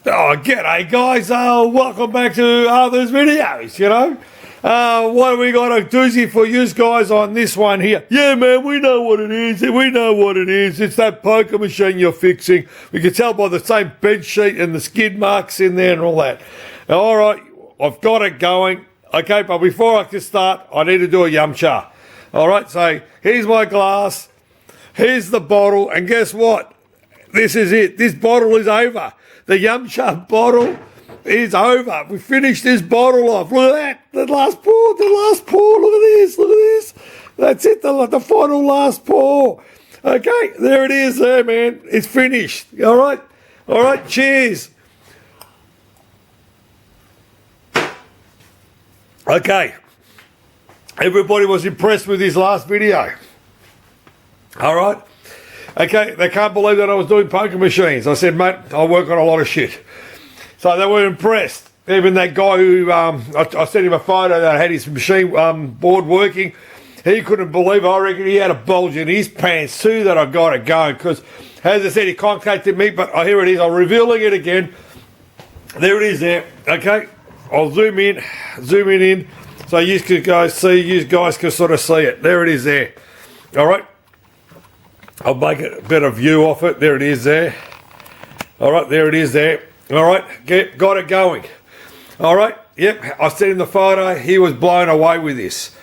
Oh, g'day guys, welcome back to others videos, what have we got a doozy for you guys on this one here? Yeah man, we know what it is, it's that poker machine you're fixing. We can tell by the same bed sheet and the skid marks in there and all that. Now, alright, I've got it going, okay, but before I can start, I need to do a yumcha. Alright, so here's my glass, here's the bottle, and guess what? This is it, this bottle is over. The Yumcha bottle is over. We finished this bottle off. Look at that. The last pour. Look at this. That's it. The final last pour. Okay, there it is there, man. It's finished. All right. Cheers. Okay. Everybody was impressed with his last video. All right. Okay, they can't believe that I was doing poker machines. I said, mate, I work on a lot of shit. So they were impressed. Even that guy who, I sent him a photo that had his machine board working. He couldn't believe it. I reckon he had a bulge in his pants too that I got it going. Because, as I said, he contacted me, but here it is. I'm revealing it again. There it is there. Okay, I'll zoom in. So you guys can sort of see it. There it is there. All right. I'll make a better view off it. There it is there. All right, there it is there. All right, got it going. All right, yep, I sent him the photo. He was blown away with this.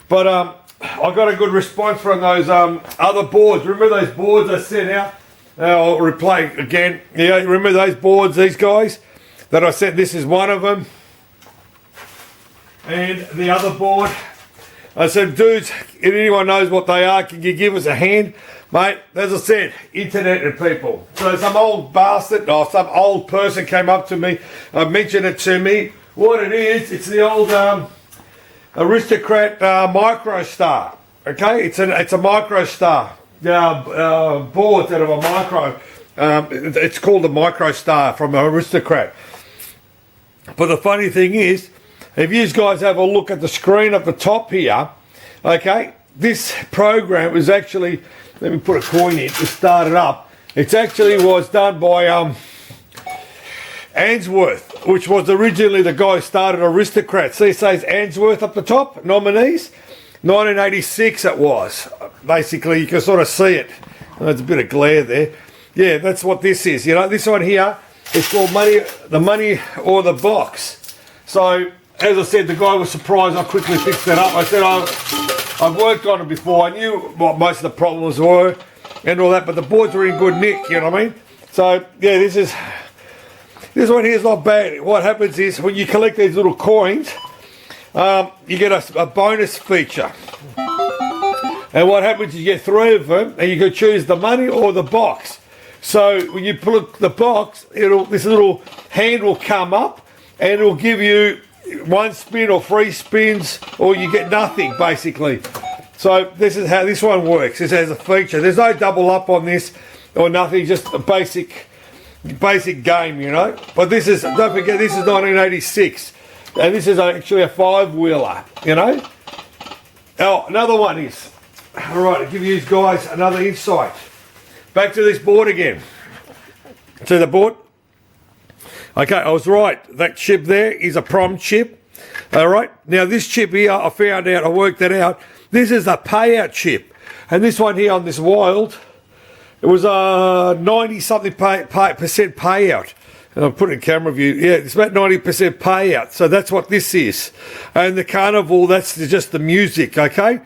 But I got a good response from those other boards. Remember those boards I sent out? I'll replay again. Yeah, remember those boards, these guys, that I said this is one of them. And the other board, I said, dudes, if anyone knows what they are, can you give us a hand? Mate, as I said, internet and people. So some old bastard or some old person came up to me, mentioned it to me. What it is, it's the old Aristocrat MicroStar. Okay, it's a MicroStar board out of a micro. It's called a MicroStar from Aristocrat. But the funny thing is, if you guys have a look at the screen at the top here, okay, this program was actually, let me put a coin in to start it up. It actually was done by Answorth, which was originally the guy who started Aristocrat. See, it says Answorth up the top, nominees. 1986 it was. Basically, you can sort of see it. There's a bit of glare there. Yeah, that's what this is. This one here is called the money or the box. So, as I said, the guy was surprised I quickly fixed it up. I said, I've worked on it before. I knew what most of the problems were and all that, but the boards were in good nick, you know what I mean? So, yeah, this one here is not bad. What happens is when you collect these little coins, you get a bonus feature. And what happens is you get 3 of them, and you can choose the money or the box. So when you pull the box, this little hand will come up, and it will give you 1 spin or 3 spins, or you get nothing basically. So this is how this one works. This has a feature. There's no double up on this or nothing, just a basic game, But this is, don't forget, this is 1986, and this is actually a 5-wheeler, Oh, another one is, all right, I'll give you guys another insight. Back to this board again. To the board. Okay, I was right. That chip there is a prom chip. All right. Now this chip here, I worked it out. This is a payout chip, and this one here on this Wild, it was 90-something percent payout. And I'll put it in camera view. Yeah, it's about 90% payout. So that's what this is. And the Carnival, that's just the music. Okay.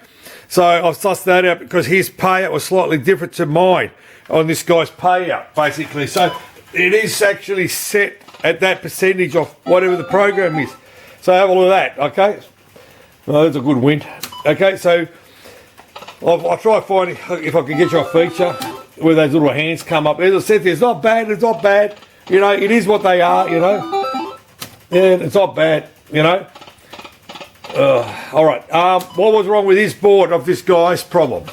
So I've sussed that out because his payout was slightly different to mine on this guy's payout, basically. So it is actually set at that percentage of whatever the program is. So have a look at that, okay? Oh, that's a good win. Okay, so I'll try finding if I can get you a feature where those little hands come up. As I said, it's not bad. It is what they are, Yeah, it's not bad, all right, what was wrong with his board of this guy's problem?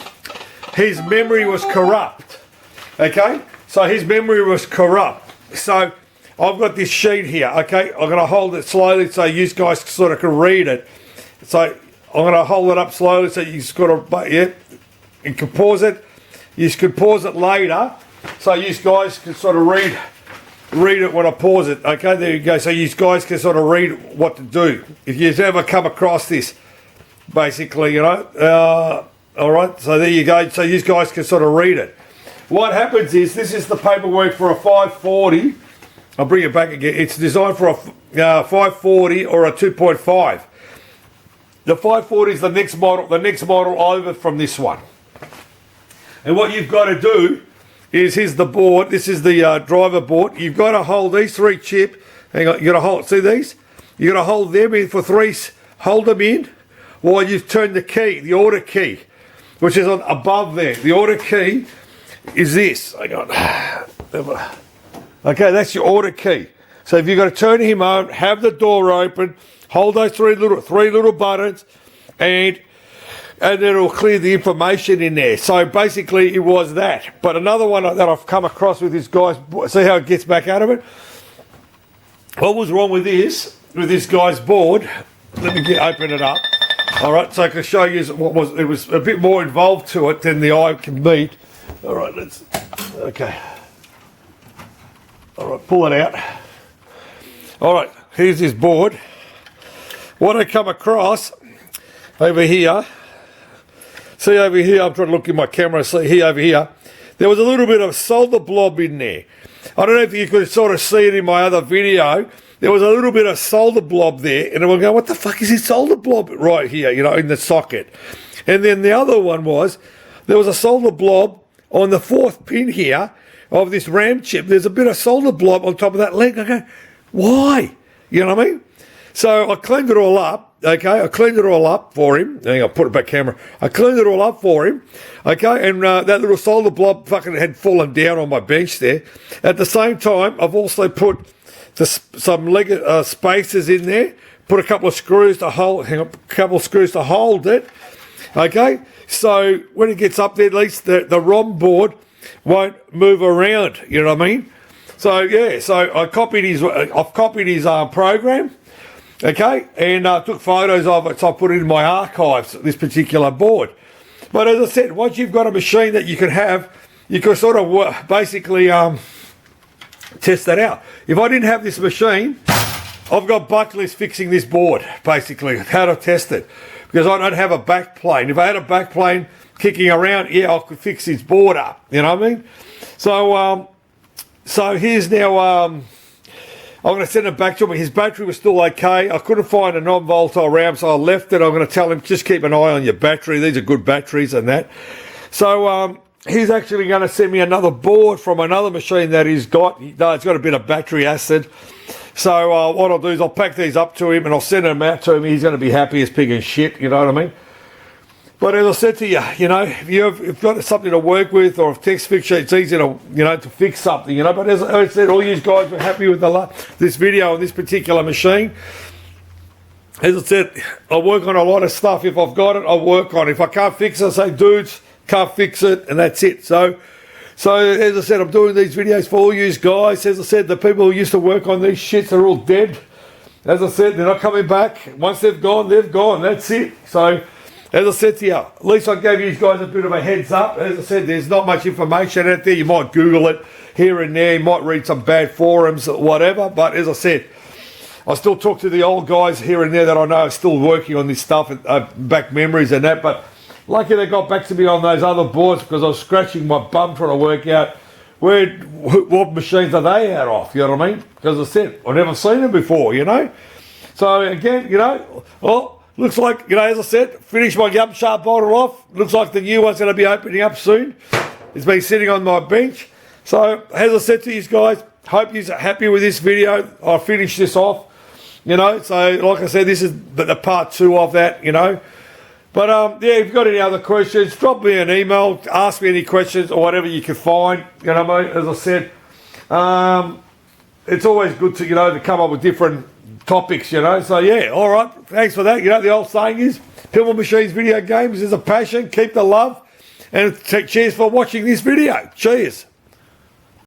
His memory was corrupt, okay? So his memory was corrupt. So I've got this sheet here, okay? I'm going to hold it slowly so you guys sort of can read it. So I'm going to hold it up slowly so you can pause it. You can pause it later so you guys can sort of read read it when I pause it. Okay, there you go. So you guys can sort of read what to do. If you've ever come across this, basically, you know. All right, so there you go. So you guys can sort of read it. What happens is, this is the paperwork for a 540. I'll bring it back again. It's designed for a 540 or a 2.5. The 540 is the next model over from this one. And what you've got to do is, here's the board. This is the driver board. You've got to hold these three chips. Hang on, you got to hold. See these? You got to hold them in for three. Hold them in while you turn the key, the order key, which is on above there. The order key is this. Hang on. Okay, that's your order key. So if you've got to turn him on, have the door open, hold those three little buttons, and it'll clear the information in there. So basically it was that. But another one that I've come across with this guy's, see how it gets back out of it? What was wrong with this guy's board? Let me open it up. All right, so I can show you it was a bit more involved to it than the eye can meet. All right, okay. All right, pull it out. All right, here's his board. What I come across over here, see over here, I'm trying to look in my camera, see here over here, there was a little bit of solder blob in there. I don't know if you could sort of see it in my other video. There was a little bit of solder blob there, and I'm going, what the fuck is this solder blob right here, you know, in the socket? And then the other one was, there was a solder blob on the fourth pin here of this RAM chip. There's a bit of solder blob on top of that leg. I go, why? You know what I mean? So I cleaned it all up, okay? I cleaned it all up for him. Hang on, put it back camera. I cleaned it all up for him, okay? And that little solder blob fucking had fallen down on my bench there. At the same time, I've also put some leg spacers in there. Put a couple of screws to hold. Hang on, a couple of screws to hold it. Okay, so when it gets up there, at least the ROM board won't move around. You know what I mean? So yeah, so I've copied his program. Okay, and took photos of it, so I put it in my archives. This particular board. But as I said, once you've got a machine that you can sort of basically test that out. If I didn't have this machine, I've got Buckley's fixing this board, basically, how to test it. Because I don't have a backplane. If I had a backplane kicking around, yeah, I could fix his board up. You know what I mean? So here's now, I'm going to send it back to him. His battery was still okay. I couldn't find a non-volatile RAM, so I left it. I'm going to tell him, just keep an eye on your battery. These are good batteries and that. So, he's actually going to send me another board from another machine that he's got. It's got a bit of battery acid. So what I'll do is I'll pack these up to him and I'll send them out to him. He's going to be happy as pig and shit, you know what I mean? But as I said to you, you know, if you've got something to work with or if text fixture, it's easy to, you know, to fix something, you know. But as I said, all you guys were happy with this video on this particular machine. As I said, I work on a lot of stuff. If I've got it, I'll work on it. If I can't fix it, I say, dudes, can't fix it, and that's it. So as I said, I'm doing these videos for all you guys. As I said, the people who used to work on these shits are all dead. As I said, they're not coming back. Once they've gone, they've gone. That's it. So as I said to you, at least I gave you guys a bit of a heads up. As I said, there's not much information out there. You might Google it here and there. You might read some bad forums or whatever. But as I said, I still talk to the old guys here and there that I know are still working on this stuff, back memories and that. But lucky they got back to me on those other boards because I was scratching my bum trying to work out what machines are they out of, you know what I mean? Because I said, I've never seen them before, you know? So again, you know, well, looks like, you know, as I said, finished my gum sharp bottle off. Looks like the new one's going to be opening up soon. It's been sitting on my bench. So as I said to you guys, hope you're happy with this video. I'll finish this off, you know? So like I said, this is the part 2 of that, you know? But yeah, if you've got any other questions, drop me an email, ask me any questions or whatever you can find. You know what I mean? As I said, it's always good to, you know, to come up with different topics, you know. So yeah, all right, thanks for that. You know, the old saying is, Pinball Machines Video Games is a passion, keep the love, and cheers for watching this video. Cheers.